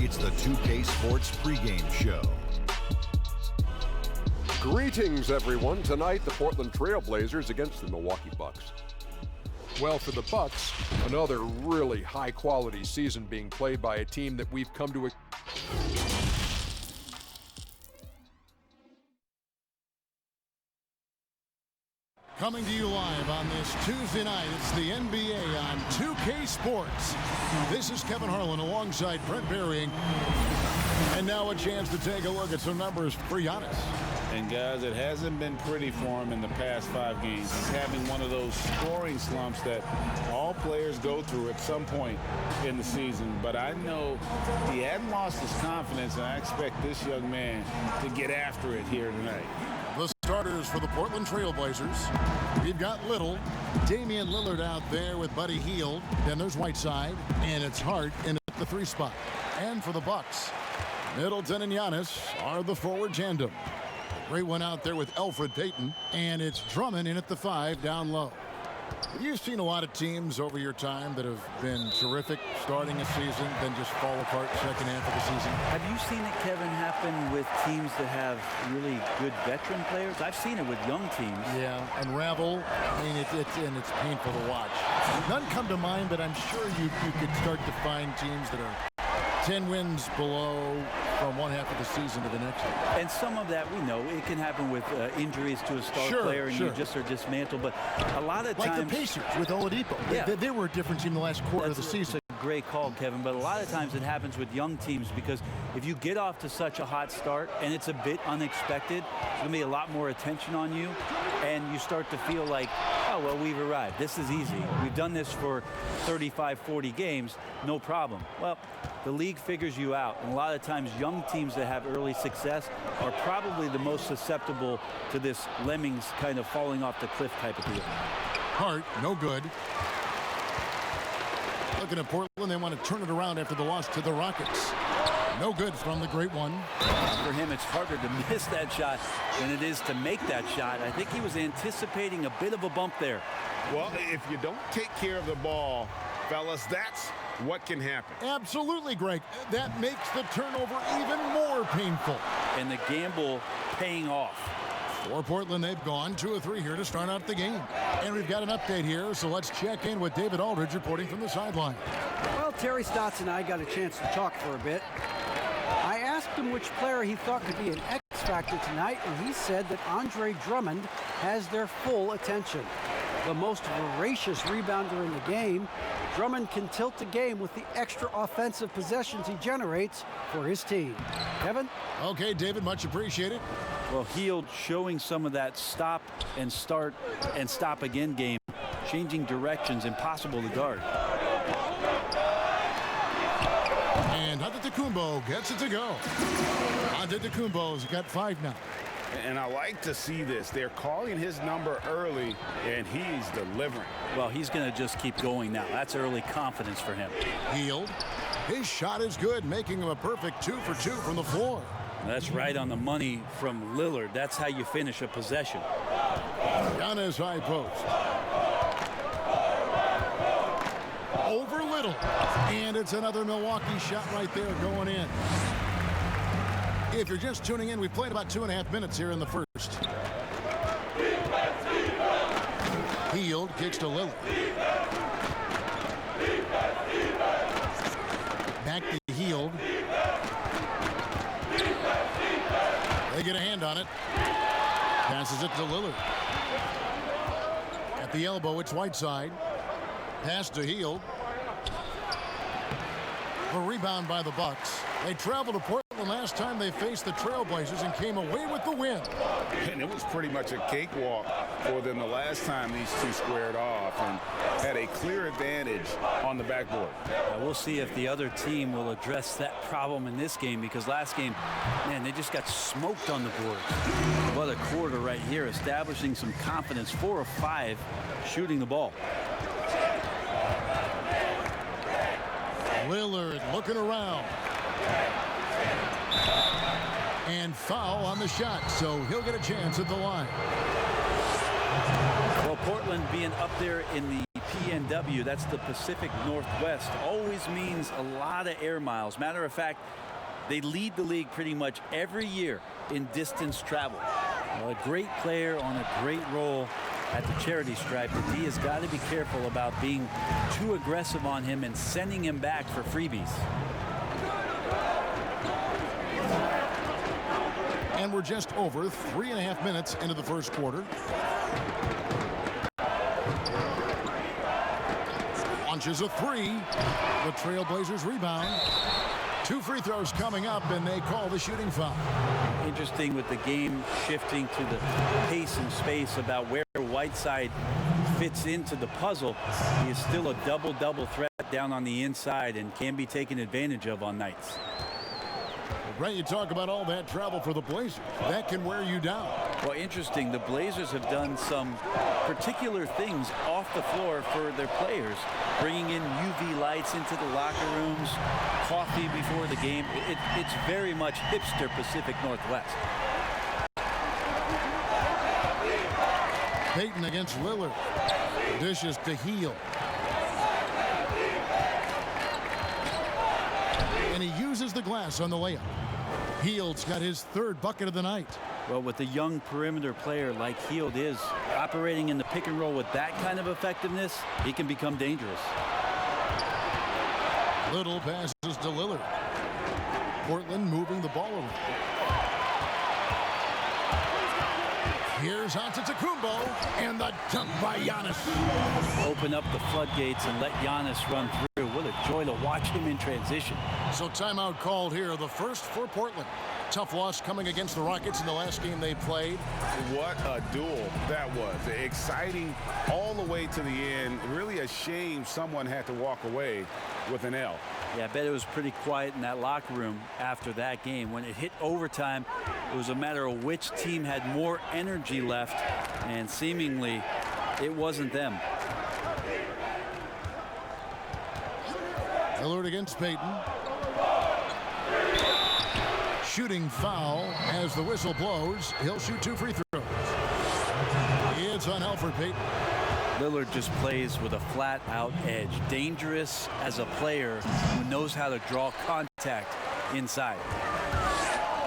It's the 2K Sports pregame show. Greetings, everyone. Tonight, the Portland Trail Blazers against the Milwaukee Bucks. Well, for the Bucks, another really high-quality season being played by a team that we've come to. Coming to you live on this Tuesday night, it's the NBA on 2K Sports. This is Kevin Harlan alongside Brent Berry. And now a chance to take a look at some numbers for Giannis. And guys, it hasn't been pretty for him in the past 5 games. He's having one of those scoring slumps that all players go through at some point in the season. But I know he hadn't lost his confidence, and I expect this young man to get after it here tonight. The starters for the Portland Trail Blazers. We've got Little, Damian Lillard out there with Buddy Hield. Then there's Whiteside, and it's Hart in at the 3 spot. And for the Bucks, Middleton and Giannis are the forward tandem. Great one out there with Elfrid Payton, and it's Drummond in at the 5 down low. You've seen a lot of teams over your time that have been terrific starting a season, then just fall apart second half of the season. Have you seen it, Kevin, happen with teams that have really good veteran players? I've seen it with young teams. Yeah, unravel. I mean, it's painful to watch. None come to mind, but I'm sure you could start to find teams that are 10 wins below from one half of the season to the next one. And some of that we know. It can happen with injuries to a star player and you just are dismantled. But a lot of times... Like the Pacers with Oladipo. Yeah. They were a different team the last quarter of the season. That's a great call, Kevin. But a lot of times it happens with young teams because if you get off to such a hot start and it's a bit unexpected, there's going to be a lot more attention on you. And you start to feel like, oh, well, we've arrived. This is easy. We've done this for 35, 40 games. No problem. Well, the league figures you out. And a lot of times young teams that have early success are probably the most susceptible to this lemmings kind of falling off the cliff type of deal. Hart, no good. Looking at Portland, they want to turn it around after the loss to the Rockets. No good from the great one. For him, it's harder to miss that shot than it is to make that shot. I think he was anticipating a bit of a bump there. Well, if you don't take care of the ball, fellas, that's what can happen. Absolutely, Greg. That makes the turnover even more painful. And the gamble paying off. For Portland, they've gone 2 of 3 here to start out the game. And we've got an update here, so let's check in with David Aldridge reporting from the sideline. Well, Terry Stotts and I got a chance to talk for a bit. I asked him which player he thought could be an X factor tonight, and he said that Andre Drummond has their full attention. The most voracious rebounder in the game, Drummond can tilt the game with the extra offensive possessions he generates for his team. Kevin? Okay, David, much appreciated. Well, Hield showing some of that stop and start and stop again game, changing directions, impossible to guard. And Antetokounmpo gets it to go. Antetokounmpo's got 5 now. And I like to see this. They're calling his number early, and he's delivering. Well, he's going to just keep going now. That's early confidence for him. Hield. His shot is good, making him a perfect 2 for 2 from the floor. That's right on the money from Lillard. That's how you finish a possession. Giannis high post. Over Little. And it's another Milwaukee shot right there going in. If you're just tuning in, we've played about 2.5 minutes here in the first. Hield kicks to Lillard. Back to Hield. They get a hand on it. Passes it to Lillard. At the elbow, it's Whiteside. Pass to Hield. A rebound by the Bucks. They traveled to Portland last time they faced the Trailblazers and came away with the win. And it was pretty much a cakewalk for them the last time these two squared off and had a clear advantage on the backboard. We'll see if the other team will address that problem in this game, because last game, man, they just got smoked on the board. What a quarter right here, establishing some confidence. 4 of 5 shooting the ball. Lillard looking around. And foul on the shot, so he'll get a chance at the line. Well, Portland being up there in the PNW, that's the Pacific Northwest, always means a lot of air miles. Matter of fact, they lead the league pretty much every year in distance travel. Well, a great player on a great role at the charity stripe, but D has got to be careful about being too aggressive on him and sending him back for freebies. And we're just over 3.5 minutes into the first quarter. Launches a three. The Trailblazers rebound. 2 free throws coming up, and they call the shooting foul. Interesting with the game shifting to the pace and space about where Whiteside fits into the puzzle. He is still a double-double threat down on the inside and can be taken advantage of on nights. Ray, you talk about all that travel for the Blazers. That can wear you down. Well, interesting. The Blazers have done some particular things off the floor for their players, bringing in UV lights into the locker rooms, coffee before the game. It's very much hipster Pacific Northwest. Payton against Lillard. Dishes to Heel. And he uses the glass on the layup. Heald's got his 3rd bucket of the night. Well, with a young perimeter player like Hield is operating in the pick and roll with that kind of effectiveness, he can become dangerous. Little passes to Lillard. Portland moving the ball around. Here's Antetokounmpo, and the dunk by Giannis. Open up the floodgates and let Giannis run through. What a joy to watch him in transition. So timeout called here, the first for Portland. Tough loss coming against the Rockets in the last game they played. What a duel that was. Exciting all the way to the end. Really a shame someone had to walk away with an L. Yeah, I bet it was pretty quiet in that locker room after that game. When it hit overtime, it was a matter of which team had more energy left, and seemingly it wasn't them. Lillard against Payton. Shooting foul as the whistle blows. He'll shoot 2 free throws. It's on Alfred Payton. Lillard just plays with a flat-out edge. Dangerous as a player who knows how to draw contact inside.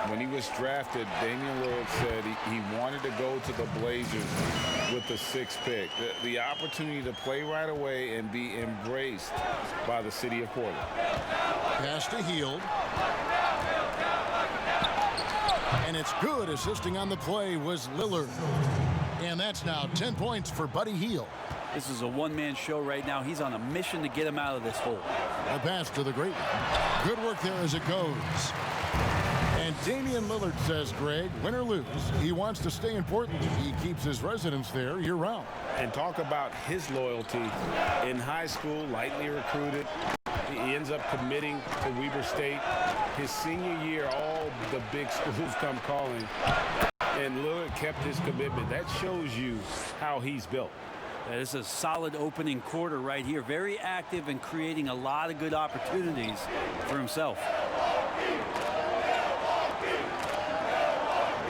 When he was drafted, Damian Lillard said he wanted to go to the Blazers with the 6th pick. The opportunity to play right away and be embraced by the city of Portland. Pass to Hield. And it's good. Assisting on the play was Lillard. And that's now 10 points for Buddy Hield. This is a one-man show right now. He's on a mission to get him out of this hole. A pass to the great one. Good work there as it goes. And Damian Lillard says, Greg, win or lose, he wants to stay in Portland. He keeps his residence there year-round. And talk about his loyalty. In high school, lightly recruited. He ends up committing to Weber State. His senior year, all the big schools come calling. And Lillard kept his commitment. That shows you how he's built. This is a solid opening quarter right here. Very active and creating a lot of good opportunities for himself.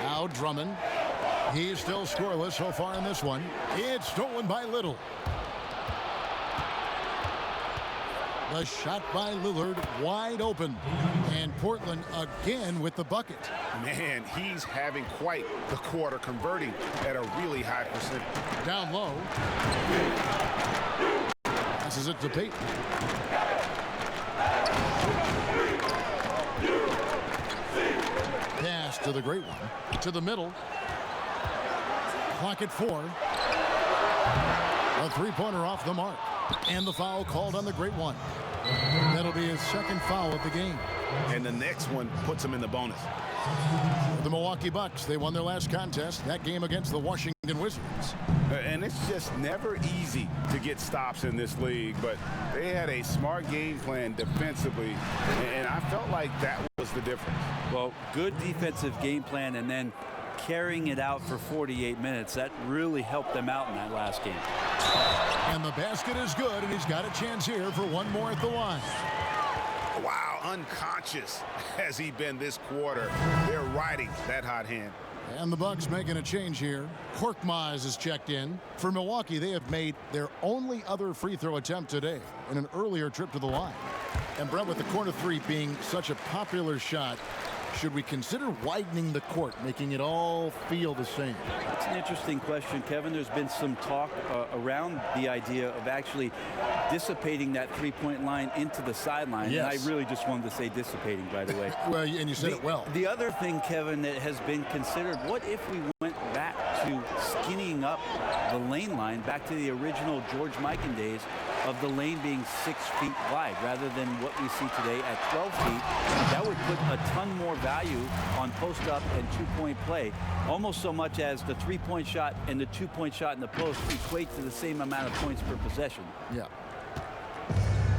Now Drummond. He's still scoreless so far in this one. It's stolen by Little. The shot by Lillard wide open. And Portland again with the bucket. Man, he's having quite the quarter, converting at a really high percentage. Down low. Passes it to Payton. Pass to the great one. To the middle. Clock at 4. A 3-pointer off the mark. And the foul called on the great one. That'll be his 2nd foul of the game. And the next one puts him in the bonus. The Milwaukee Bucks, they won their last contest, that game against the Washington Wizards. And it's just never easy to get stops in this league, but they had a smart game plan defensively, and I felt like that was the difference. Well, good defensive game plan and then carrying it out for 48 minutes. That really helped them out in that last game. And the basket is good, and he's got a chance here for one more at the line. Wow, unconscious has he been this quarter. They're riding that hot hand. And the Bucks making a change here. Korkmaz is checked in. For Milwaukee, they have made their only other free throw attempt today in an earlier trip to the line. And Brett, with the corner three being such a popular shot, should we consider widening the court, making it all feel the same? That's an interesting question, Kevin. There's been some talk around the idea of actually dissipating that three-point line into the sideline. Yes. And I really just wanted to say dissipating, by the way. Well, and you said it well. The other thing, Kevin, that has been considered, what if we went back to skinnying up the lane line, back to the original George Mikan days of the lane being 6 feet wide rather than what we see today at 12 feet. That would put a ton more value on post-up and two-point play, almost so much as the three-point shot and the two-point shot in the post equate to the same amount of points per possession. Yeah.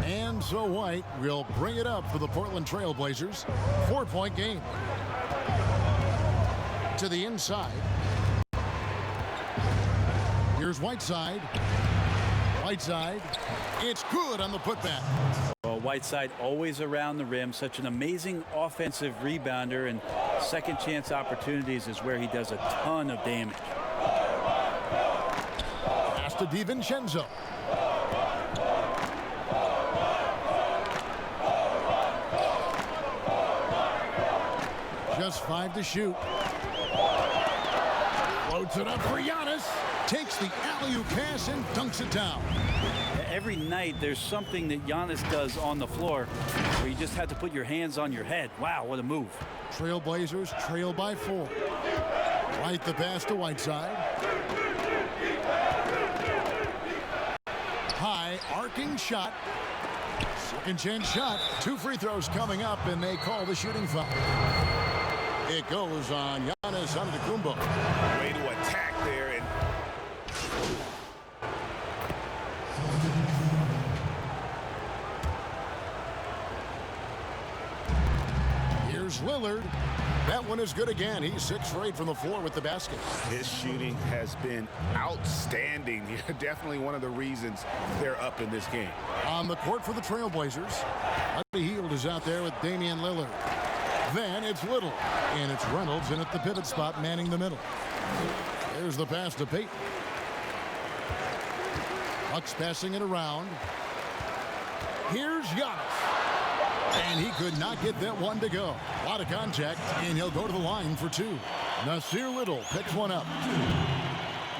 And so White will bring it up for the Portland Trail Blazers. 4-point game. To the inside. Here's Whiteside. Whiteside. It's good on the putback. Well, Whiteside always around the rim, such an amazing offensive rebounder, and second chance opportunities is where he does a ton of damage. Pass to DiVincenzo. Just 5 to shoot. Floats it up for Giannis. Takes the alley-oop pass and dunks it down. Every night there's something that Giannis does on the floor where you just have to put your hands on your head. Wow, what a move. Trailblazers trail by 4. White the pass to Whiteside. High arcing shot. Second chance shot. 2 free throws coming up, and they call the shooting foul. It goes on Giannis Antetokounmpo. Way to attack there. And here's Lillard. That one is good again. He's 6 for 8 from the floor with the basket. his shooting has been outstanding. Definitely one of the reasons they're up in this game. On the court for the Trailblazers, Buddy Hield is out there with Damian Lillard. Then it's Little, and it's Reynolds in at the pivot spot, manning the middle. There's the pass to Payton. Bucks passing it around. Here's Giannis. And he could not get that one to go. A lot of contact, and he'll go to the line for 2. Nasir Little picks one up.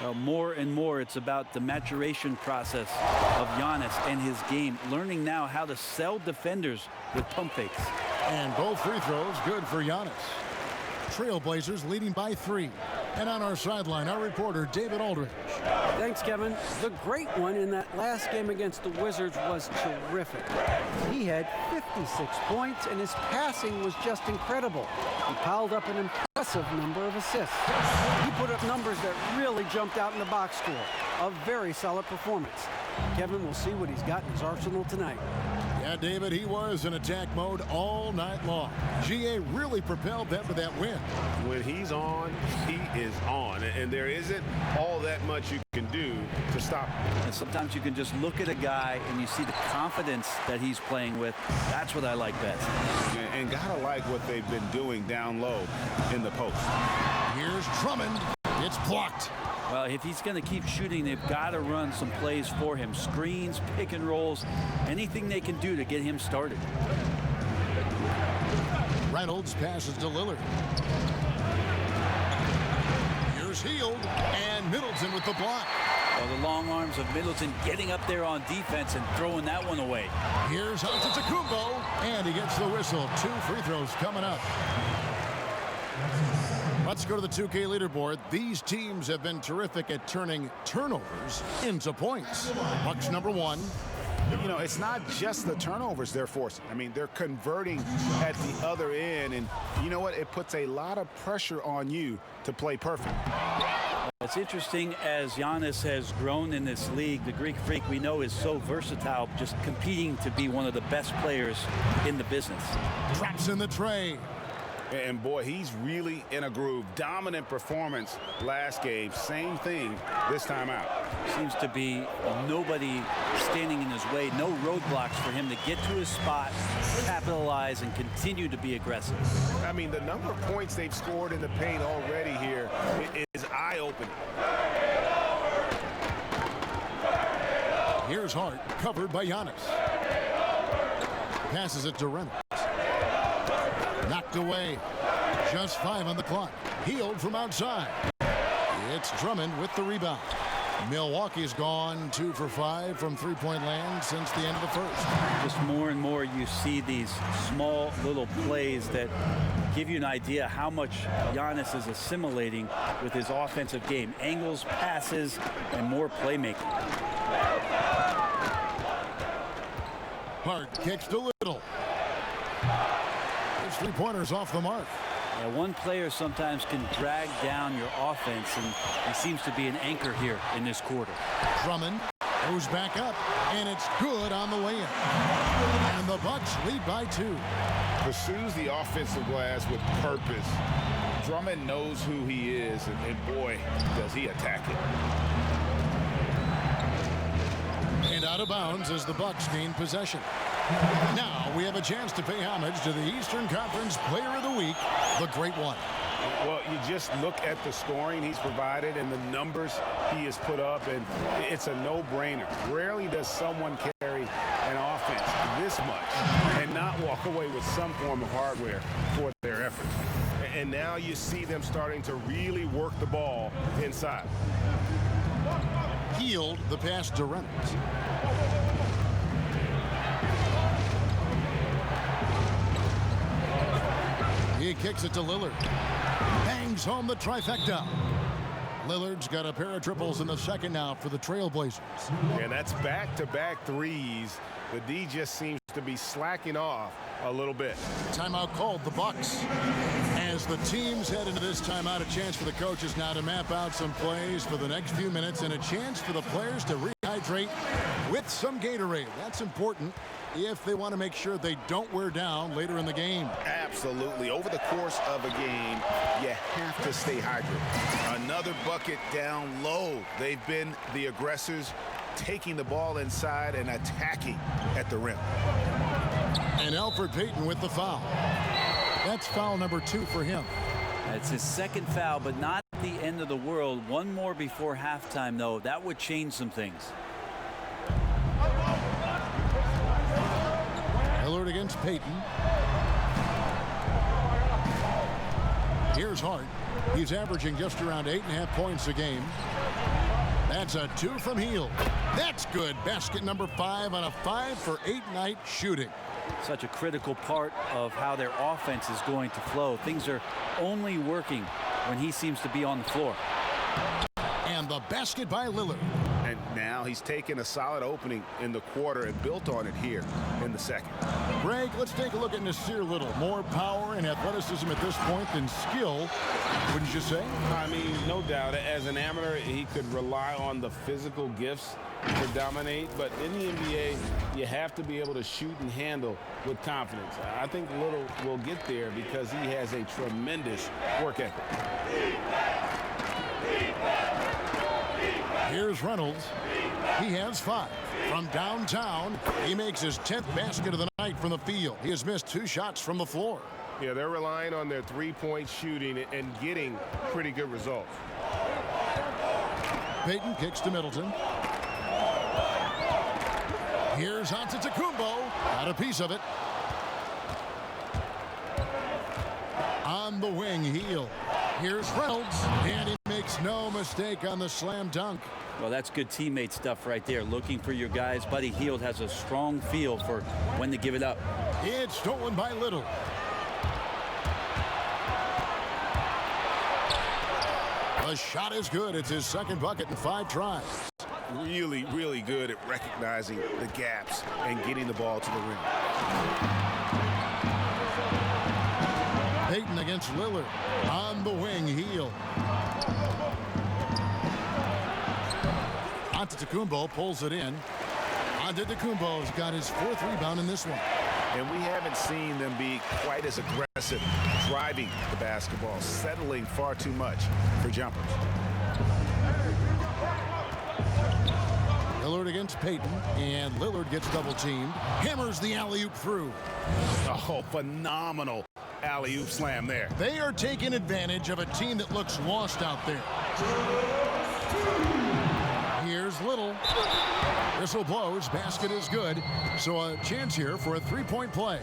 Well, more and more it's about the maturation process of Giannis and his game, learning now how to sell defenders with pump fakes. And both free throws good for Giannis. Trailblazers leading by 3. And on our sideline, our reporter, David Aldridge. Thanks, Kevin. The great one in that last game against the Wizards was terrific. He had 56 points, and his passing was just incredible. He piled up an impressive number of assists. He put up numbers that really jumped out in the box score. A very solid performance. Kevin will see what he's got in his arsenal tonight. Yeah, David, he was in attack mode all night long. GA really propelled them to that win. When he's on, he is on. And there isn't all that much you can do to stop him. And sometimes you can just look at a guy and you see the confidence that he's playing with. That's what I like best. And gotta like what they've been doing down low in the post. Here's Drummond. It's blocked. Well, if he's going to keep shooting, they've got to run some plays for him. Screens, pick and rolls, anything they can do to get him started. Reynolds passes to Lillard. Here's Hield, and Middleton with the block. Well, the long arms of Middleton getting up there on defense and throwing that one away. Here's Antetokounmpo, and he gets the whistle. 2 free throws coming up. Let's go to the 2K leaderboard. These teams have been terrific at turning turnovers into points. Bucks number 1. You know, it's not just the turnovers they're forcing. I mean, they're converting at the other end. And you know what? It puts a lot of pressure on you to play perfect. It's interesting as Giannis has grown in this league. The Greek Freak we know is so versatile, just competing to be one of the best players in the business. Traps in the tray. And boy, he's really in a groove. Dominant performance last game. Same thing this time out. Seems to be nobody standing in his way. No roadblocks for him to get to his spot, capitalize, and continue to be aggressive. I mean, the number of points they've scored in the paint already here is eye-opening. Here's Hart, covered by Giannis. Passes it to Reynolds. Knocked away. Just 5 on the clock. Healed from outside. It's Drummond with the rebound. Milwaukee's gone 2 for 5 from three-point land since the end of the first. Just more and more you see these small little plays that give you an idea how much Giannis is assimilating with his offensive game. Angles, passes, and more playmaking. Hart kicks to Little. His three-pointers off the mark. Yeah, one player sometimes can drag down your offense, and he seems to be an anchor here in this quarter. Drummond goes back up, and it's good on the way in. And the Bucks lead by 2. Pursues the offensive glass with purpose. Drummond knows who he is, and boy, does he attack it. And out of bounds as the Bucks gain possession. Now we have a chance to pay homage to the Eastern Conference Player of the Week, the Great One. Well, you just look at the scoring he's provided and the numbers he has put up, and it's a no-brainer. Rarely does someone carry an offense this much and not walk away with some form of hardware for their effort. And now you see them starting to really work the ball inside. Healed the pass to Reynolds. He kicks it to Lillard. Bangs home the trifecta. Lillard's got a pair of triples in the second now for the Trailblazers. And that's back-to-back threes. The D just seems to be slacking off a little bit. Timeout called, the Bucks. As the teams head into this timeout, a chance for the coaches now to map out some plays for the next few minutes and a chance for the players to rehydrate with some Gatorade. That's important if they want to make sure they don't wear down later in the game. Absolutely. Over the course of a game, you have to stay hydrated. Another bucket down low. They've been the aggressors, taking the ball inside and attacking at the rim. And Elfrid Payton with the foul. That's foul number 2 for him. It's his second foul, but not the end of the world. One more before halftime, though. That would change some things. Lillard against Payton. Here's Hart. He's averaging just around 8.5 points a game. That's a 2 from Hield. That's good. Basket number 5 on a 5 for 8 night shooting. Such a critical part of how their offense is going to flow. Things are only working when he seems to be on the floor. And the basket by Lillard. And now he's taken a solid opening in the quarter and built on it here in the second. Greg, let's take a look at Nasir Little. More power and athleticism at this point than skill, wouldn't you say? I mean, no doubt. As an amateur, he could rely on the physical gifts to dominate. But in the NBA, you have to be able to shoot and handle with confidence. I think Little will get there because he has a tremendous work ethic. Here's Reynolds. He has 5. From downtown, he makes his 10th basket of the night from the field. He has missed 2 shots from the floor. Yeah, they're relying on their three-point shooting and getting pretty good results. Payton kicks to Middleton. Here's Antetokounmpo. Got a piece of it. On the wing, Hield. Here's Reynolds, and he makes no mistake on the slam dunk. Well, that's good teammate stuff right there. Looking for your guys. Buddy Hield has a strong feel for when to give it up. It's stolen by Little. The shot is good. It's his second bucket in 5 tries. Really, really good at recognizing the gaps and getting the ball to the rim. Payton against Lillard. On the wing, Hield. Antetokounmpo pulls it in. Antetokounmpo's got his 4th rebound in this one. and we haven't seen them be quite as aggressive driving the basketball, settling far too much for jumpers. Lillard against Payton, and Lillard gets double teamed. Hammers the alley-oop through. Oh, phenomenal alley-oop slam there. They are taking advantage of a team that looks lost out there. Here's Little. Whistle blows, basket is good. So a chance here for a three-point play.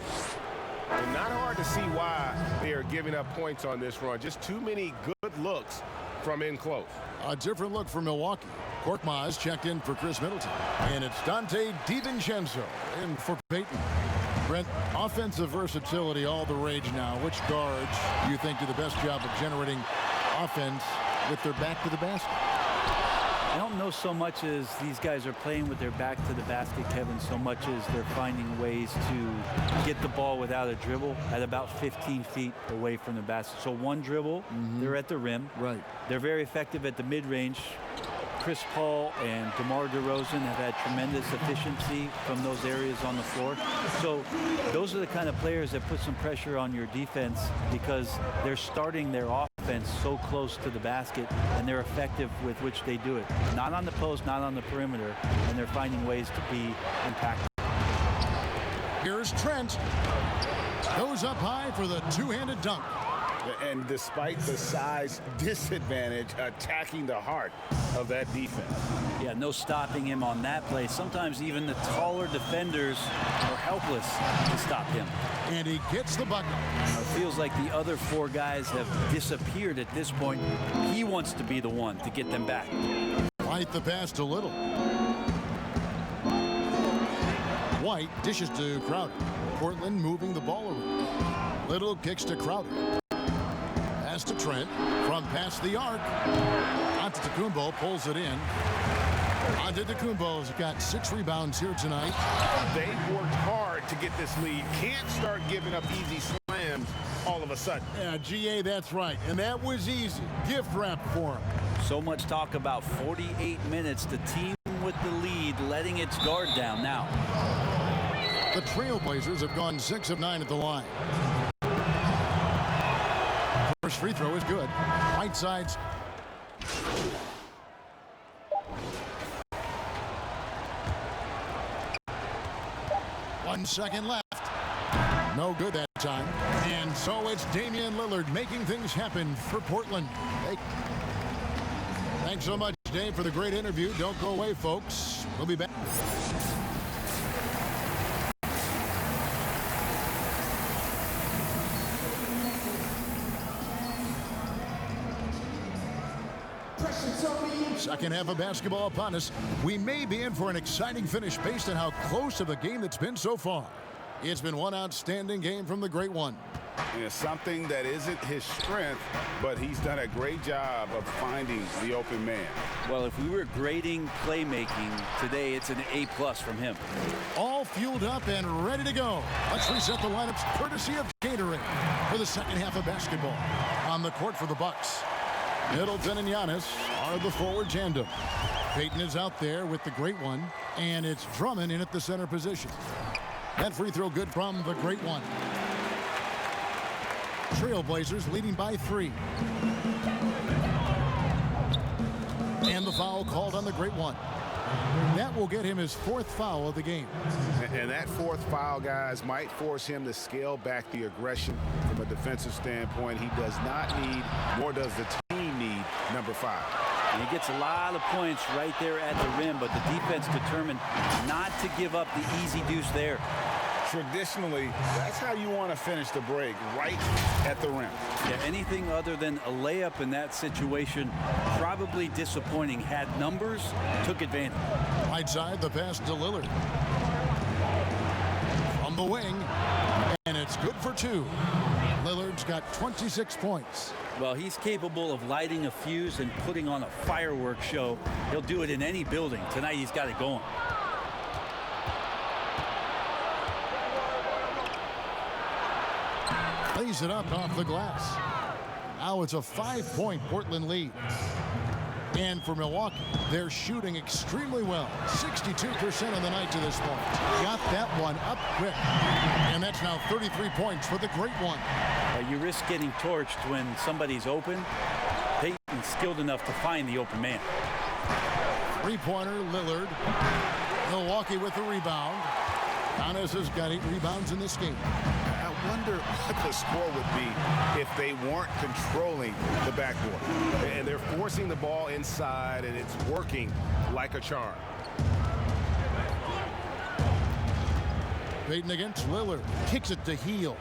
And not hard to see why they are giving up points on this run. Just too many good looks from in close. A different look for Milwaukee. Korkmaz checked in for Chris Middleton. And it's Dante DiVincenzo in for Payton. Brent, offensive versatility all the rage now. Which guards do you think do the best job of generating offense with their back to the basket? I don't know so much as these guys are playing with their back to the basket, Kevin, so much as they're finding ways to get the ball without a dribble at about 15 feet away from the basket. So one dribble, they're at the rim. Right. They're very effective at the mid-range. Chris Paul and DeMar DeRozan have had tremendous efficiency from those areas on the floor. So those are the kind of players that put some pressure on your defense because they're starting their offense so close to the basket, and they're effective with which they do it. Not on the post, not on the perimeter, and they're finding ways to be impactful. Here's Trent. Goes up high for the two-handed dunk. And despite the size disadvantage, attacking the heart of that defense. Yeah, no stopping him on that play. Sometimes even the taller defenders are helpless to stop him. And he gets the bucket. It feels like the other four guys have disappeared at this point. He wants to be the one to get them back. White the pass to Little. White dishes to Crowder. Portland moving the ball around. Little kicks to Crowder. Pass to Trent from past the arc. Antetokounmpo pulls it in. Antetokounmpo's got 6 rebounds here tonight. They worked hard to get this lead. Can't start giving up easy slams all of a sudden. Yeah, GA, that's right. And that was easy. Gift wrap for him. So much talk about 48 minutes. The team with the lead letting its guard down now. The Trailblazers have gone 6 of 9 at the line. First free throw is good. Whiteside's. 1 second left. No good that time. And so it's Damian Lillard making things happen for Portland. Hey. Thanks so much, Dave, for the great interview. Don't go away, folks. We'll be back. Second half of basketball upon us. We may be in for an exciting finish based on how close of a game that's been so far. It's been one outstanding game from the Great One. It's something that isn't his strength, but he's done a great job of finding the open man. Well, if we were grading playmaking today, it's an A+ from him. All fueled up and ready to go. Let's reset the lineups courtesy of Gatorade for the second half of basketball. On the court for the Bucks, Middleton and Giannis are the forward tandem. Payton is out there with the Great One, and it's Drummond in at the center position. That free throw good from the Great One. Trailblazers leading by 3. And the foul called on the Great One. That will get him his 4th foul of the game. And that 4th foul, guys, might force him to scale back the aggression from a defensive standpoint. He does not need, nor does the team need, number 5. And he gets a lot of points right there at the rim, but the defense determined not to give up the easy deuce there. Traditionally, that's how you want to finish the break, right at the rim. Yeah, anything other than a layup in that situation, probably disappointing. Had numbers, took advantage. Right side, the pass to Lillard. From the wing, and it's good for 2. Lillard's got 26 points. Well, he's capable of lighting a fuse and putting on a fireworks show. He'll do it in any building. Tonight, he's got it going. Lays it up off the glass. Now it's a 5-point Portland lead. And for Milwaukee, they're shooting extremely well. 62% on the night to this point. Got that one up quick. And That's now 33 points for the Great One. You risk getting torched when somebody's open. Peyton's skilled enough to find the open man. Three-pointer, Lillard. Milwaukee with the rebound. Giannis has got 8 rebounds in this game. I wonder what the score would be if they weren't controlling the backboard. And they're forcing the ball inside, and it's working like a charm. Peyton against Lillard. Kicks it to Heel.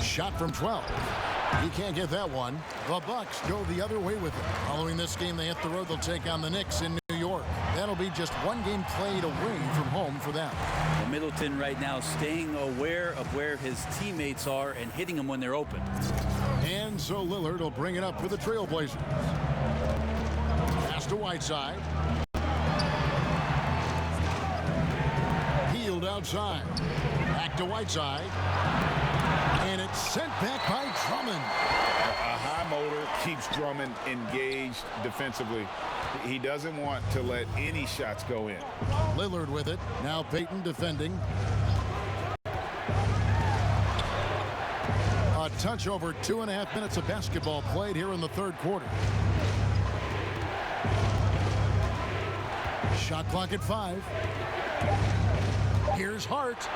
Shot from 12. He can't get that one. The Bucks go the other way with it. Following this game, they hit the road. They'll take on the Knicks in New York. That'll be just one game played away from home for them. Well, Middleton right now staying aware of where his teammates are and hitting them when they're open. And so Lillard will bring it up for the Trailblazers. Pass to Whiteside. Healed outside. Back to Whiteside. And it's sent back by Drummond. A high motor keeps Drummond engaged defensively. He doesn't want to let any shots go in. Lillard with it. Now Peyton defending. A touch over 2.5 minutes of basketball played here in the third quarter. Shot clock at 5. Here's Hart.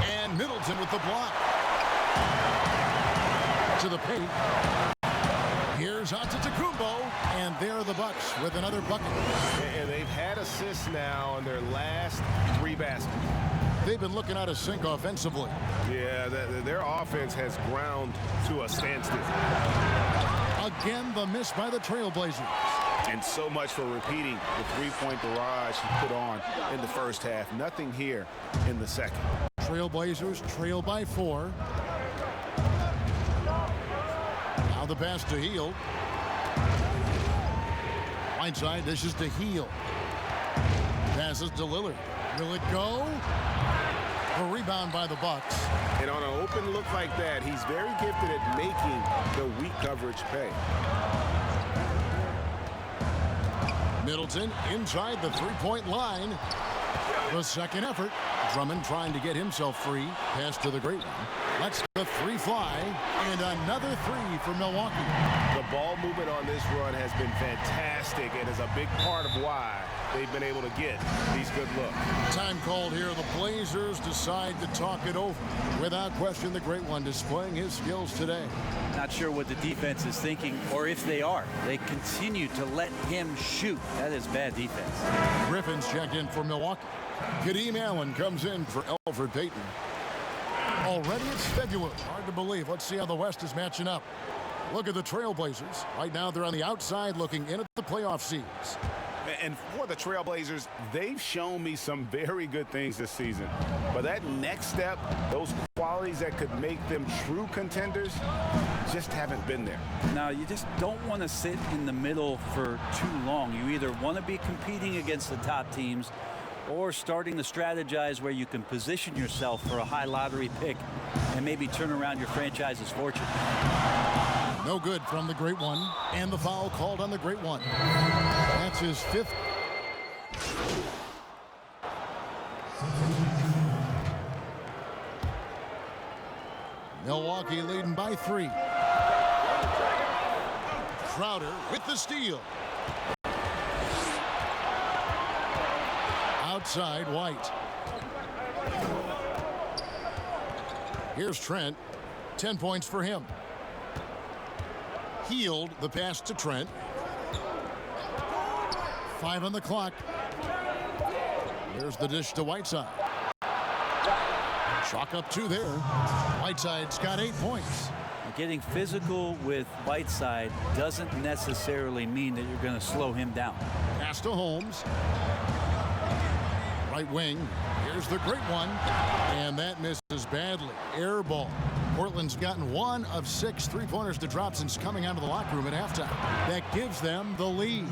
And Middleton with the block. To the paint. Here's Antetokounmpo, and there are the Bucks with another bucket. And they've had assists now on their last 3 baskets. They've been looking out of sync offensively. Yeah, their offense has ground to a standstill. Again, the miss by the Trailblazers. And so much for repeating the three-point barrage he put on in the first half. Nothing here in the second. Trailblazers trail by 4. Now the pass to Heel. Whiteside dishes to Heel. Passes to Lillard. Will it go? A rebound by the Bucks. And on an open look like that, he's very gifted at making the weak coverage pay. Middleton inside the three-point line. The second effort. Drummond trying to get himself free. Pass to the Great One. Lets the 3 fly. And another 3 for Milwaukee. The ball movement on this run has been fantastic and is a big part of why they've been able to get these good looks. Time called here. The Blazers decide to talk it over. Without question, the Great One displaying his skills today. Not sure what the defense is thinking, or if they are. They continue to let him shoot. That is bad defense. Griffin's checked in for Milwaukee. Kadeem Allen comes in for Elfrid Payton. Already it's February. Hard to believe. Let's see how the West is matching up. Look at the Trailblazers. Right now they're on the outside looking in at the playoff seeds. And for the Trailblazers, they've shown me some very good things this season. But that next step, those qualities that could make them true contenders, just haven't been there. Now, you just don't want to sit in the middle for too long. You either want to be competing against the top teams or starting to strategize where you can position yourself for a high lottery pick and maybe turn around your franchise's fortune. No good from the Great One, and the foul called on the Great One. That's his 5th. Milwaukee leading by 3. Crowder with the steal. Outside, White. Here's Trent. 10 points for him. Healed the pass to Trent. 5 on the clock. There's the dish to Whiteside. Chalk up 2 there. Whiteside's got 8 points. Getting physical with Whiteside doesn't necessarily mean that you're going to slow him down. Pass to Holmes. Right wing. Here's the Great One. And that misses badly. Air ball. Portland's gotten 1 of 6 three-pointers to drop since coming out of the locker room at halftime. That gives them the lead.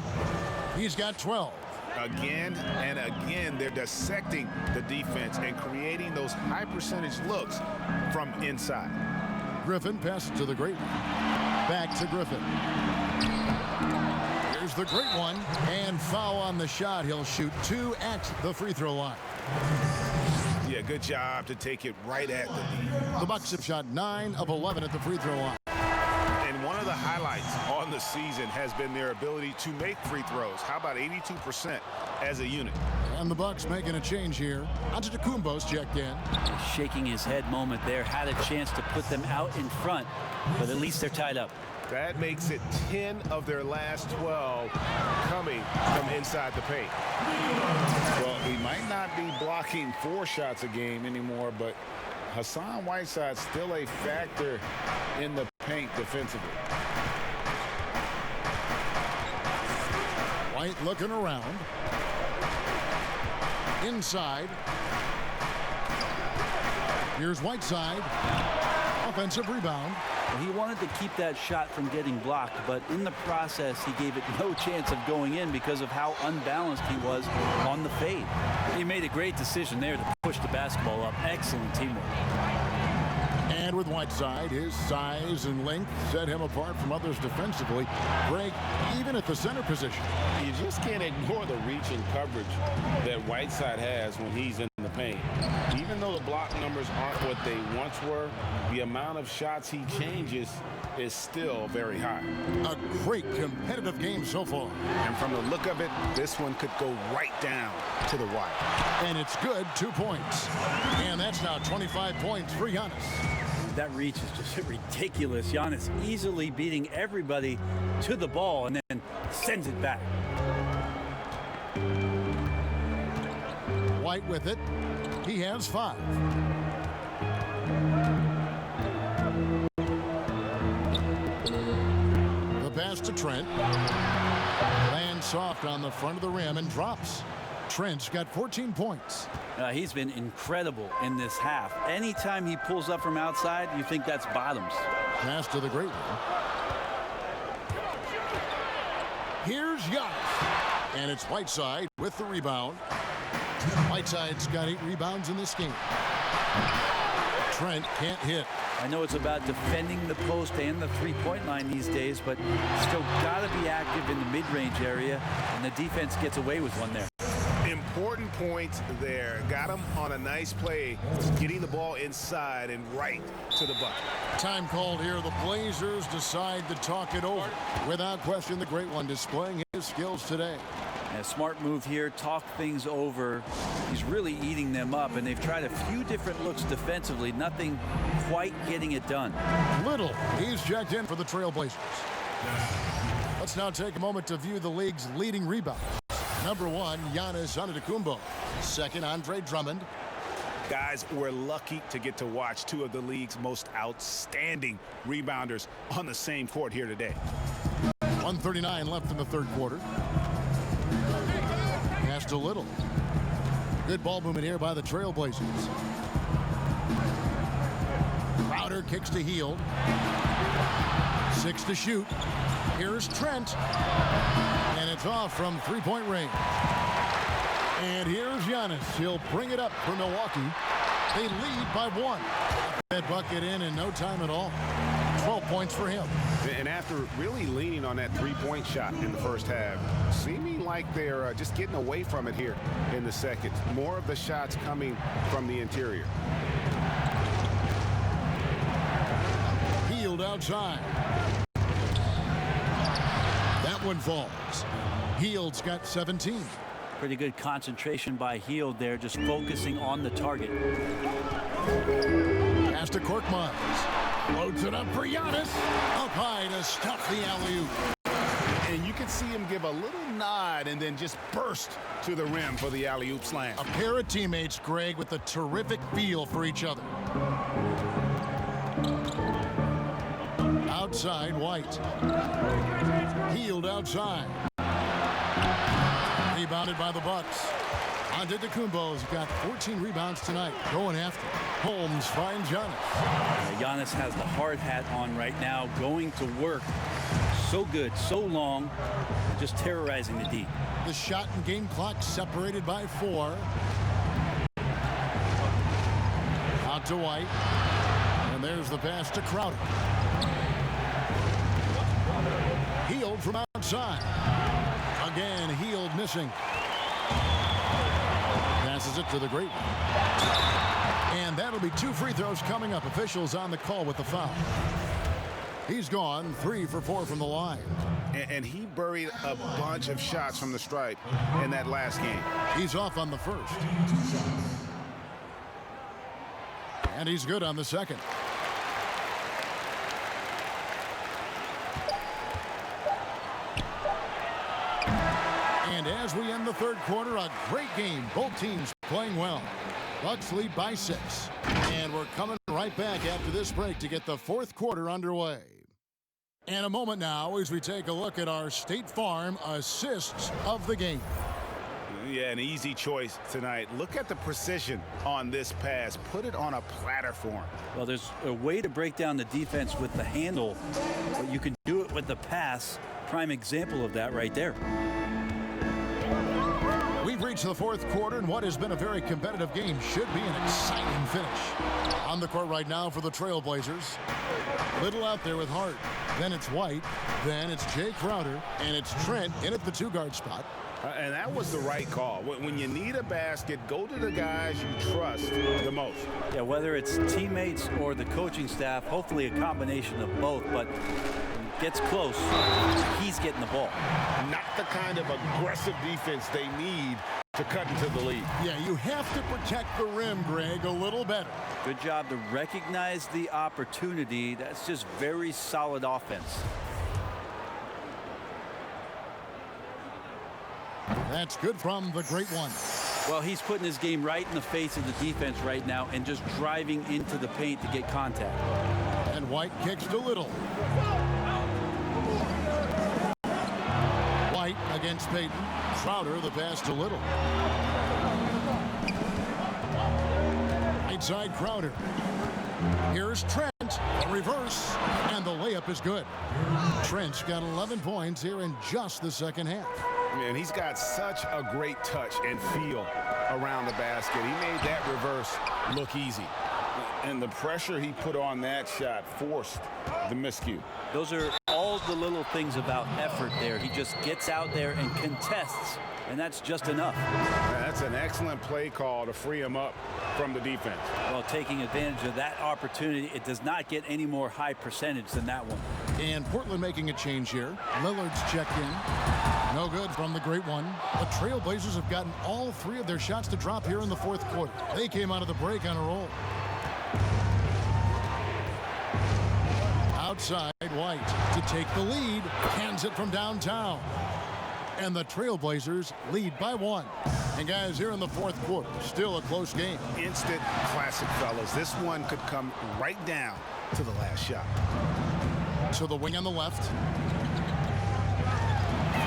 He's got 12. Again and again, they're dissecting the defense and creating those high percentage looks from inside. Griffin passes to the Great One. Back to Griffin. Here's the Great One. And foul on the shot. He'll shoot 2 at the free throw line. good job to take it right at the lead. The Bucks have shot 9 of 11 at the free throw line. And one of the highlights on the season has been their ability to make free throws. How about 82% as a unit? And the Bucks making a change here. Antetokounmpo's checked in. Shaking his head moment there. Had a chance to put them out in front, but at least they're tied up. That makes it 10 of their last 12 coming from inside the paint. Well, he might not be blocking 4 shots a game anymore, but Hassan Whiteside's still a factor in the paint defensively. White looking around. Inside. Here's Whiteside. Offensive rebound. Well, he wanted to keep that shot from getting blocked, but in the process, he gave it no chance of going in because of how unbalanced he was on the fade. He made a great decision there to push the basketball up. Excellent teamwork. And with Whiteside, his size and length set him apart from others defensively. Greg, even at the center position. You just can't ignore the reach and coverage that Whiteside has when he's in the paint. Even though the block numbers aren't what they once were, the amount of shots he changes is still very high. A great competitive game so far. And from the look of it, this one could go right down to the wire. And it's good, 2 points. And that's now 25 points for Giannis. That reach is just ridiculous. Giannis easily beating everybody to the ball and then sends it back. White with it. He has 5. The pass to Trent. Lands soft on the front of the rim and drops. Trent's got 14 points. He's been incredible in this half. Anytime he pulls up from outside, you think that's bottoms. Pass to the great one. Here's Giannis. And it's Whiteside with the rebound. Whiteside's got 8 rebounds in this game. Trent can't hit. I know it's about defending the post and the three-point line these days, but still got to be active in the mid-range area, and the defense gets away with one there. Important points there. Got him on a nice play, getting the ball inside and right to the bucket. Time called here. The Blazers decide to talk it over. Without question, the great one displaying his skills today. A smart move here, talk things over. He's really eating them up, and they've tried a few different looks defensively. Nothing quite getting it done. Little, he's checked in for the Trailblazers. Let's now take a moment to view the league's leading rebounders. Number 1, Giannis Antetokounmpo. Second, Andre Drummond. Guys, we're lucky to get to watch 2 of the league's most outstanding rebounders on the same court here today. 1:39 left in the third quarter. Pass to Little. Good ball movement here by the Trailblazers. Crowder kicks to Hield. 6 to shoot. Here's Trent. And it's off from three-point range. And here's Giannis. He'll bring it up for Milwaukee. They lead by 1. That bucket in no time at all. 12 points for him. And after really leaning on that three-point shot in the first half, seeming like they're just getting away from it here in the second. More of the shots coming from the interior. Hield outside. That one falls. Hield's got 17. Pretty good concentration by Hield there, just focusing on the target. Pass to Korkmaz. Loads it up for Giannis. Up high to stuff the alley-oop. And you can see him give a little nod and then just burst to the rim for the alley-oop slam. A pair of teammates, Greg, with a terrific feel for each other. Outside, White. Hield outside. Rebounded by the Bucks. Antetokounmpo's got 14 rebounds tonight. Going after. Holmes finds Giannis. Giannis has the hard hat on right now, going to work. So good, so long, just terrorizing the D. The shot and game clock separated by 4. Out to White. And there's the pass to Crowder. Hield from outside. Again, Hield missing. Passes it to the great one. It'll be 2 free throws coming up. Officials on the call with the foul. He's gone 3 for 4 from the line. And he buried a bunch of shots from the stripe in that last game. He's off on the first. And he's good on the second. And as we end the third quarter, a great game. Both teams playing well. Bucks lead by 6. And we're coming right back after this break to get the fourth quarter underway. And a moment now as we take a look at our State Farm assists of the game. Yeah, an easy choice tonight. Look at the precision on this pass. Put it on a platter for him. Well, there's a way to break down the defense with the handle, but you can do it with the pass. Prime example of that right there. We've reached the fourth quarter, and what has been a very competitive game should be an exciting finish. On the court right now for the Trailblazers. Little out there with Hart. Then it's White. Then it's Jay Crowder. And it's Trent in at the 2-guard spot. And that was the right call. When you need a basket, go to the guys you trust the most. Yeah, whether it's teammates or the coaching staff, hopefully a combination of both, but when it gets close, he's getting the ball. Not the kind of aggressive defense they need to cut into the lead. Yeah, you have to protect the rim, Greg, a little better. Good job to recognize the opportunity. That's just very solid offense. That's good from the great one. Well, he's putting his game right in the face of the defense right now and just driving into the paint to get contact. And White kicks to Little. White against Payton. Crowder the pass to Little. Right side Crowder. Here's Trent. A reverse. And the layup is good. Trent's got 11 points here in just the second half. Man, he's got such a great touch and feel around the basket. He made that reverse look easy. And the pressure he put on that shot forced the miscue. Those are all the little things about effort there. He just gets out there and contests, and that's just enough. That's an excellent play call to free him up from the defense. Well, taking advantage of that opportunity, it does not get any more high percentage than that one. And Portland making a change here. Lillard's checked in. No good from the great one. The Trailblazers have gotten all 3 of their shots to drop here in the fourth quarter. They came out of the break on a roll. Outside, White to take the lead. Hands it from downtown. And the Trailblazers lead by 1. And guys, here in the fourth quarter, still a close game. Instant classic, fellas. This one could come right down to the last shot. To the wing on the left.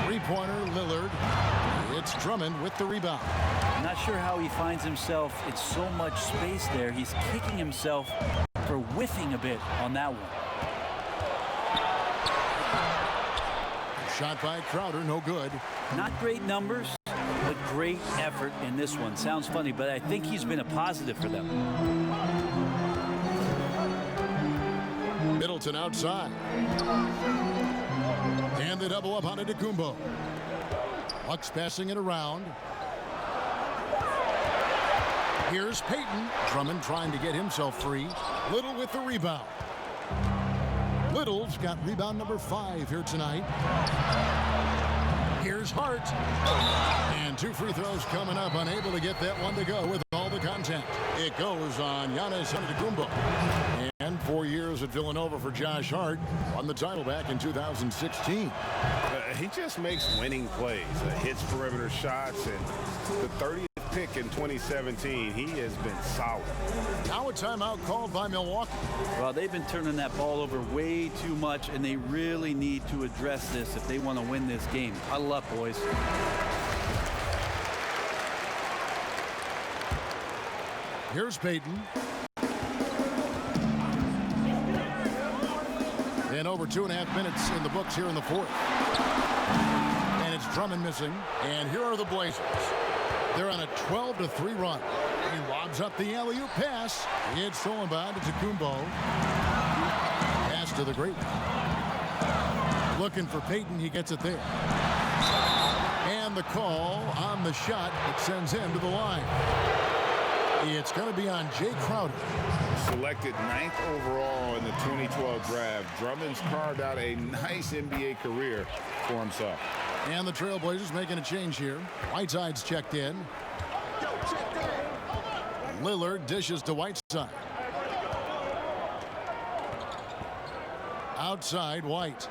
Three-pointer, Lillard. It's Drummond with the rebound. I'm not sure how he finds himself in so much space there. He's kicking himself for whiffing a bit on that one. Shot by Crowder, no good. Not great numbers, but great effort in this one. Sounds funny, but I think he's been a positive for them. Middleton outside. And they double up on it to Kumbo. Bucks passing it around. Here's Payton. Drummond trying to get himself free. Little with the rebound. Little's got rebound number 5 here tonight. Here's Hart. And 2 free throws coming up. Unable to get that one to go with all the contact. It goes on Giannis Antetokounmpo. And 4 years at Villanova for Josh Hart. Won the title back in 2016. He just makes winning plays. Hits perimeter shots, and the 30th pick in 2017, he has been solid. Now a timeout called by Milwaukee. Well, they've been turning that ball over way too much, and they really need to address this if they want to win this game. Huddle up, boys. Here's Payton. And over 2.5 minutes in the books here in the fourth. And it's Drummond missing. And here are the Blazers. They're on a 12-3 run. He lobs up the alley-oop pass. It's stolen by Antetokounmpo. Pass to the great. Looking for Payton. He gets it there. And the call on the shot that sends him to the line. It's going to be on Jay Crowder. Selected 9th overall in the 2012 draft, Drummond's carved out a nice NBA career for himself. And the Trailblazers making a change here. Whiteside's checked in. Lillard dishes to Whiteside. Outside, White.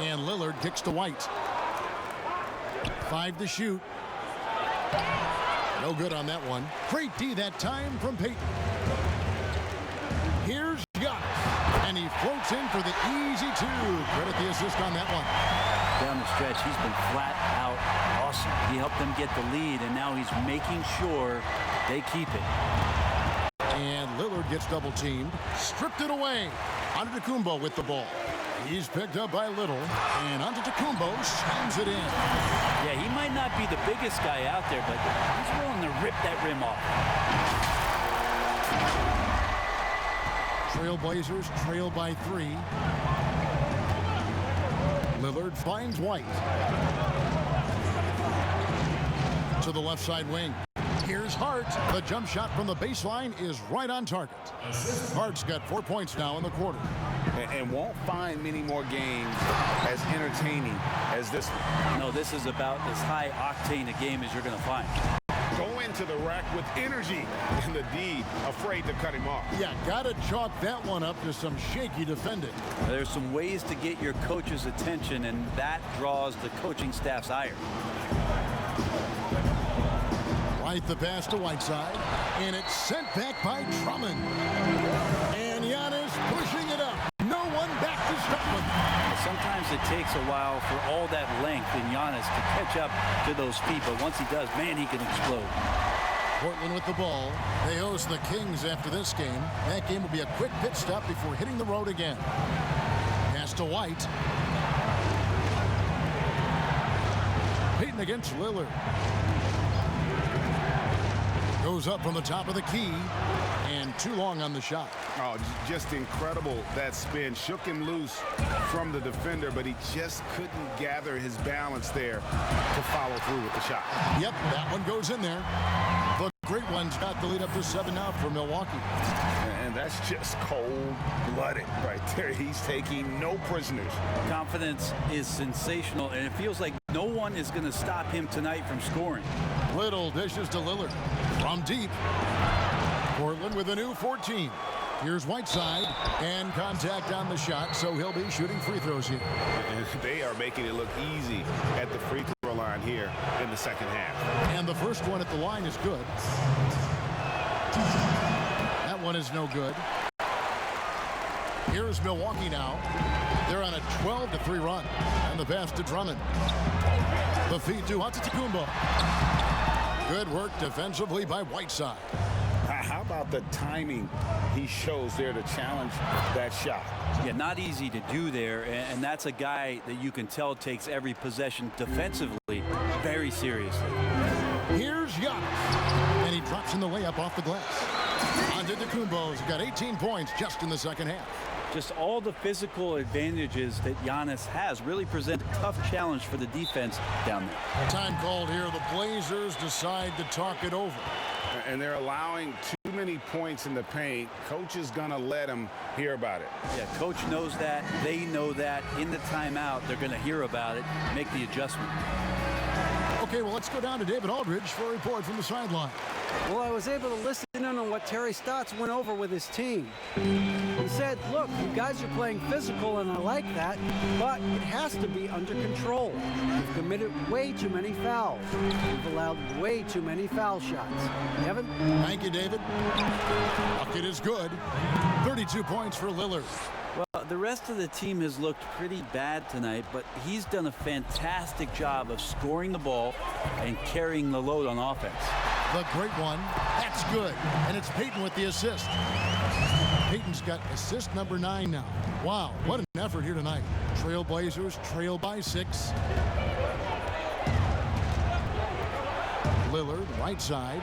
And Lillard kicks to White. 5 to shoot. No good on that one. Great D that time from Payton. Here's Giannis. And he floats in for the easy 2. Credit the assist on that one. Down the stretch, he's been flat out awesome. He helped them get the lead, and now he's making sure they keep it. And Lillard gets double teamed. Stripped it away. Antetokounmpo with the ball. He's picked up by Little. And Antetokounmpo slams it in. Yeah, he might not be the biggest guy out there, but he's willing to rip that rim off. Trailblazers trail by 3. Lillard finds White. To the left side wing. Here's Hart. The jump shot from the baseline is right on target. Hart's got 4 points now in the quarter. And won't find many more games as entertaining as this one. No, this is about as high octane a game as you're going to find. Go into the rack with energy, and the D afraid to cut him off. Yeah, gotta chalk that one up to some shaky defending. There's some ways to get your coach's attention, and that draws the coaching staff's ire. Right the pass to Whiteside, and it's sent back by Drummond. And Giannis pushing it up. No one back to stop him. Sometimes it takes a while for all that length in Giannis to catch up to those feet, but once he does, man, he can explode. Portland with the ball. They host the Kings after this game. That game will be a quick pit stop before hitting the road again. Pass to White. Payton against Lillard. Goes up from the top of the key, and too long on the shot. Oh, just incredible that spin. Shook him loose from the defender, but he just couldn't gather his balance there to follow through with the shot. Yep, that one goes in there. The great one's got the lead up to 7 now for Milwaukee. And that's just cold-blooded right there. He's taking no prisoners. Confidence is sensational, and it feels like no one is going to stop him tonight from scoring. Little dishes to Lillard from deep. Portland with a new 14. Here's Whiteside, and contact on the shot, so he'll be shooting free throws here. And they are making it look easy at the free throw line here in the second half. And the first one at the line is good. That one is no good. Here's Milwaukee now. They're on a 12-3 run. And the pass to Drummond. The feed to Antetokounmpo. Good work defensively by Whiteside. How about the timing he shows there to challenge that shot? Yeah, not easy to do there, and that's a guy that you can tell takes every possession defensively very seriously. Here's Giannis, and he drops in the layup off the glass. Antetokounmpo's got 18 points just in the second half. Just all the physical advantages that Giannis has really present a tough challenge for the defense down there. Time called here. The Blazers decide to talk it over. And they're allowing too many points in the paint. Coach is going to let them hear about it. Yeah, coach knows that. They know that. In the timeout, they're going to hear about it, make the adjustment. Okay, well, let's go down to David Aldridge for a report from the sideline. Well, I was able to listen in on what Terry Stotts went over with his team. He said, look, you guys are playing physical, and I like that, but it has to be under control. You've committed way too many fouls. You've allowed way too many foul shots. Evan? Thank you, David. Bucket is good. 32 points for Lillard. Well, the rest of the team has looked pretty bad tonight, but he's done a fantastic job of scoring the ball and carrying the load on offense. The great one. That's good. And it's Payton with the assist. Payton's got assist number 9 now. Wow, what an effort here tonight. Trailblazers trail by 6. Lillard, right side,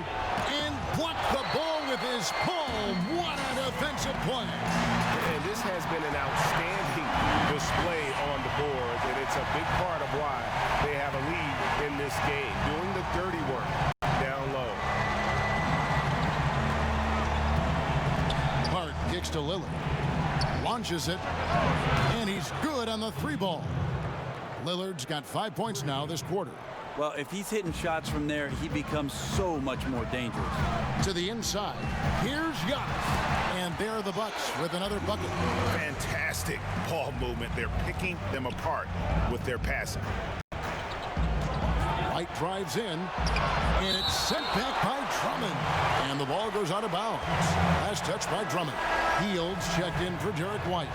and blocked the ball with his palm. What a defensive play. And this this has been an outstanding display on the board, and it's a big part of why they have a lead in this game, doing the dirty work down low. Hart kicks to Lillard. Launches it, and he's good on the 3-ball. Lillard's got 5 points now this quarter. Well, if he's hitting shots from there, he becomes so much more dangerous. To the inside, here's Giannis. And there are the Bucks with another bucket. Fantastic ball movement. They're picking them apart with their passing. White drives in, and it's sent back by Drummond. And the ball goes out of bounds. Last touch by Drummond. Fields checked in for Derek White.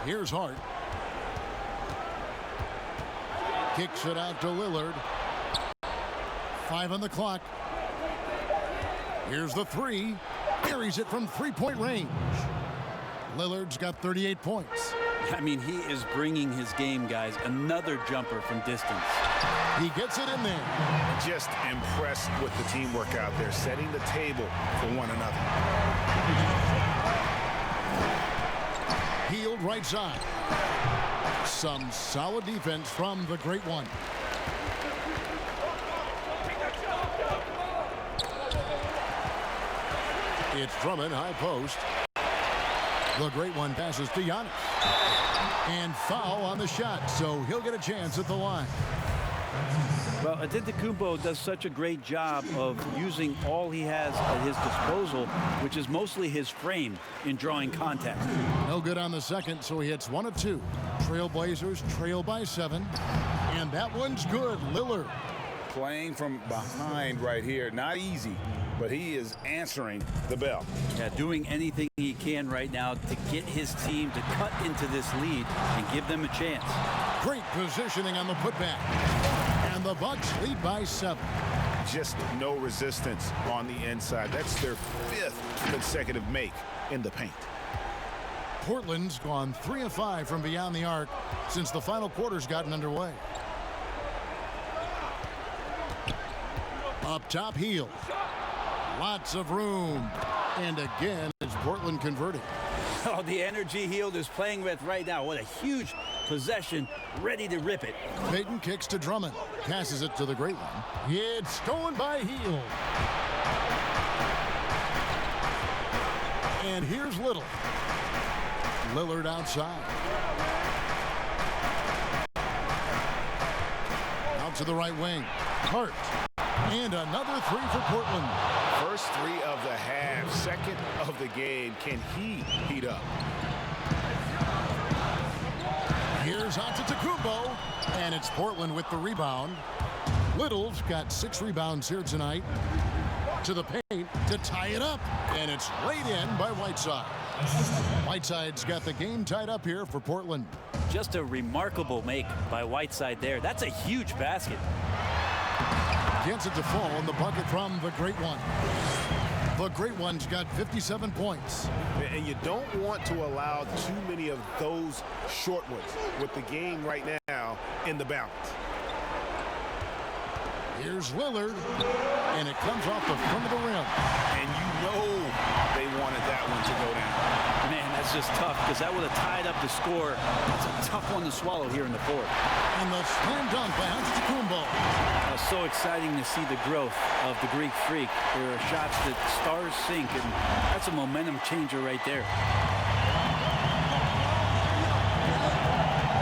Here's Hart. Kicks it out to Lillard. 5 on the clock. Here's the 3. Buries it from 3-point range. Lillard's got 38 points. I mean, he is bringing his game, guys. Another jumper from distance. He gets it in there. Just impressed with the teamwork out there, setting the table for one another. Healed right side. Some solid defense from the Great One. It's Drummond, high post. The Great One passes to Giannis. And foul on the shot, so he'll get a chance at the line. Well, Antetokounmpo does such a great job of using all he has at his disposal, which is mostly his frame in drawing contact. No good on the second, so he hits 1 of 2. Trailblazers trail by 7. And that one's good. Lillard. Playing from behind right here. Not easy, but he is answering the bell. Yeah, doing anything he can right now to get his team to cut into this lead and give them a chance. Great positioning on the putback. And the Bucks lead by 7. Just no resistance on the inside. That's their 5th consecutive make in the paint. Portland's gone 3 of 5 from beyond the arc since the final quarter's gotten underway. Up top, Hield. Lots of room. And again, it's Portland converting. Oh, the energy Hield is playing with right now. What a huge possession, ready to rip it. Payton kicks to Drummond. Passes it to the Great One. It's stolen by Hield. And here's Little. Lillard outside. Out to the right wing. Hart. And another 3 for Portland. First 3 of the half, second of the game. Can he heat up? Here's Antetokounmpo, and it's Portland with the rebound. Little's got 6 rebounds here tonight. To the paint to tie it up, and it's laid in by Whiteside. Whiteside's got the game tied up here for Portland. Just a remarkable make by Whiteside there. That's a huge basket. Gets it to fall in the bucket from the Great One. The Great One's got 57 points. And you don't want to allow too many of those short ones with the game right now in the balance. Here's Lillard, and it comes off the front of the rim. And you know they wanted that one to go down. Man, that's just tough because that would have tied up the score. It's a tough one to swallow here in the 4th. And the slam dunk by Antetokounmpo. So exciting to see the growth of the Greek Freak. There are shots that stars sink, and that's a momentum changer right there.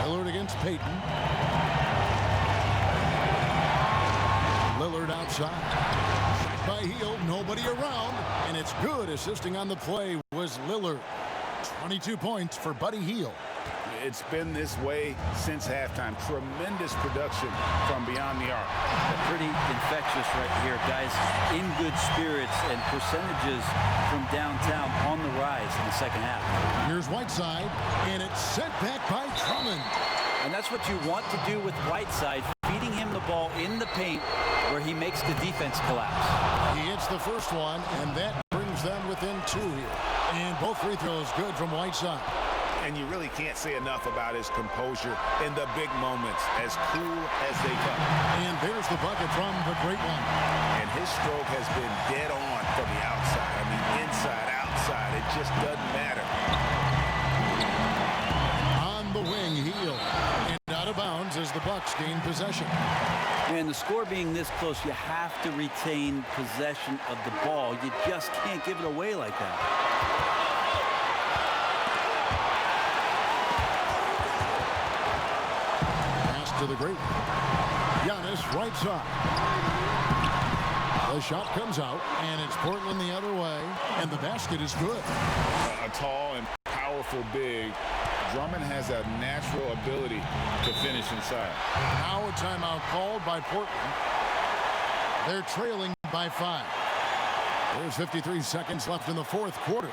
Lillard against Payton. Lillard outside. Shot by Hield, nobody around, and it's good. Assisting on the play was Lillard. 22 points for Buddy Hield. It's been this way since halftime. Tremendous production from beyond the arc. Pretty infectious right here, guys. In good spirits and percentages from downtown on the rise in the second half. Here's Whiteside, and it's sent back by Drummond. And that's what you want to do with Whiteside, feeding him the ball in the paint where he makes the defense collapse. He hits the first one, and that brings them within 2 here. And both free throws good from Whiteside. And you really can't say enough about his composure in the big moments, as cool as they come. And there's the bucket from the great one. And his stroke has been dead on from the outside. I mean, inside, outside, it just doesn't matter. On the wing, Hield. And out of bounds as the Bucks gain possession. And the score being this close, you have to retain possession of the ball. You just can't give it away like that. Pass to the great Giannis, right side. The shot comes out, and it's Portland the other way, and the basket is good. A tall and powerful big. Drummond has a natural ability to finish inside. Now a timeout called by Portland. They're trailing by 5. There's 53 seconds left in the fourth quarter.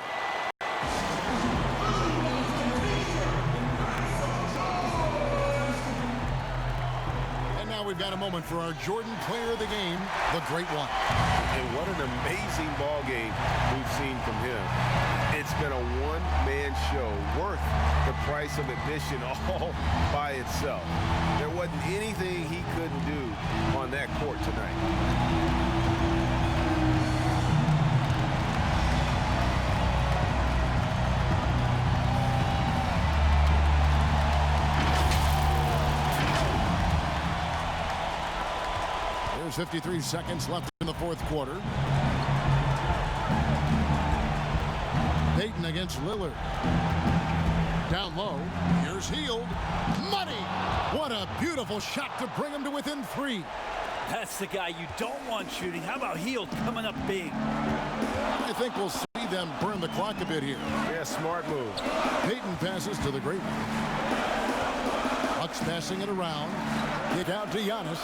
And now we've got a moment for our Jordan player of the game, the great one. And what an amazing ball game we've seen from him. It's been a one-man show worth the price of admission all by itself. There wasn't anything he couldn't do on that court tonight. There's 53 seconds left in the fourth quarter. Payton against Lillard. Down low. Here's Hield. Money! What a beautiful shot to bring him to within 3. That's the guy you don't want shooting. How about Hield coming up big? I think we'll see them burn the clock a bit here. Yeah, smart move. Payton passes to the great one. Bucks passing it around. Kick out to Giannis.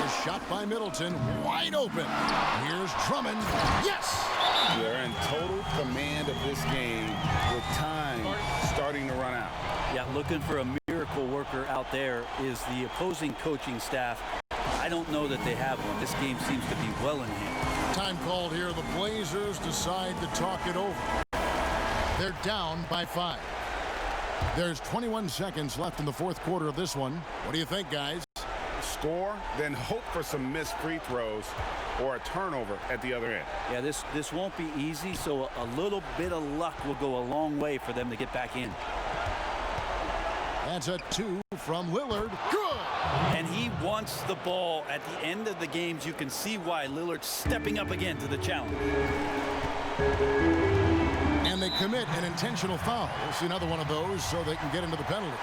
The shot by Middleton. Wide open. Here's Drummond. Yes! They're in total command of this game with time starting to run out. Yeah, looking for a miracle worker out there is the opposing coaching staff. I don't know that they have one. This game seems to be well in hand. Time called here. The Blazers decide to talk it over. They're down by 5. There's 21 seconds left in the fourth quarter of this one. What do you think, guys? Score, then hope for some missed free throws or a turnover at the other end. Yeah, this won't be easy, so a little bit of luck will go a long way for them to get back in. That's a 2 from Lillard. Good! And he wants the ball at the end of the games. You can see why Lillard's stepping up again to the challenge. And they commit an intentional foul. We'll see another one of those so they can get into the penalty.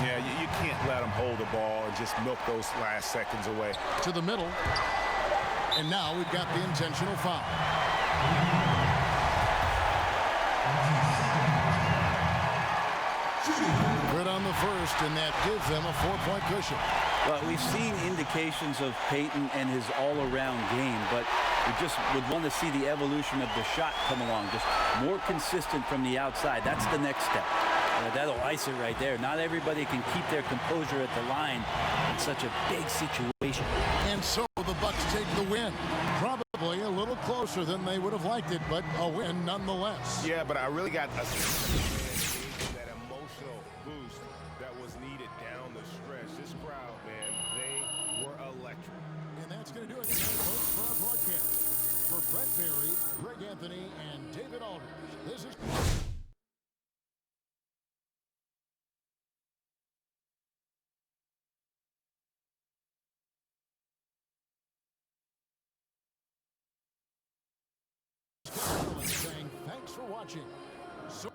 Yeah, you can't let them hold the ball and just milk those last seconds away. To the middle. And now we've got the intentional foul. Good on the first, and that gives them a 4-point cushion. Well, we've seen indications of Payton and his all-around game, but we just would want to see the evolution of the shot come along, just more consistent from the outside. That's the next step. That'll ice it right there. Not everybody can keep their composure at the line in such a big situation. And so the Bucks take the win. Probably a little closer than they would have liked it, but a win nonetheless. Yeah, but I really got that emotional boost that was needed down the stretch. This crowd, man, they were electric. And that's going to do it tonight, folks, for our broadcast. For Brett Berry, Greg Anthony, and David Aldridge, this is... saying thanks for watching. So